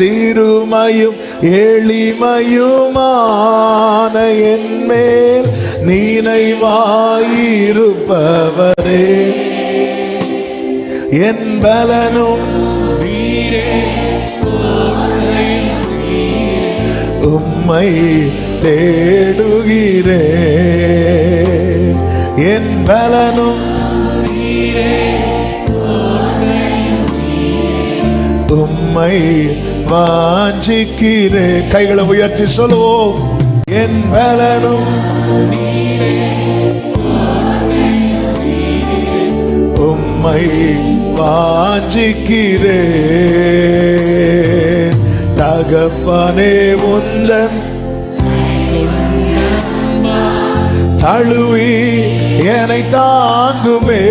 சிறுமையும் எளிமையுமான என்மேல் நினைவாயிருப்பவரே, என் பலனும் உம்மை தேடுகிறே, என் பலனும் உம்மை வாஞ்சிக்கிறே. கைகளை உயர்த்தி சொல்லுவோம். என் பலனும் உம்மை வாஞ்சிக்கிறே. தகப்பனே உந்தன் தழுவி என்னை தாங்குமே,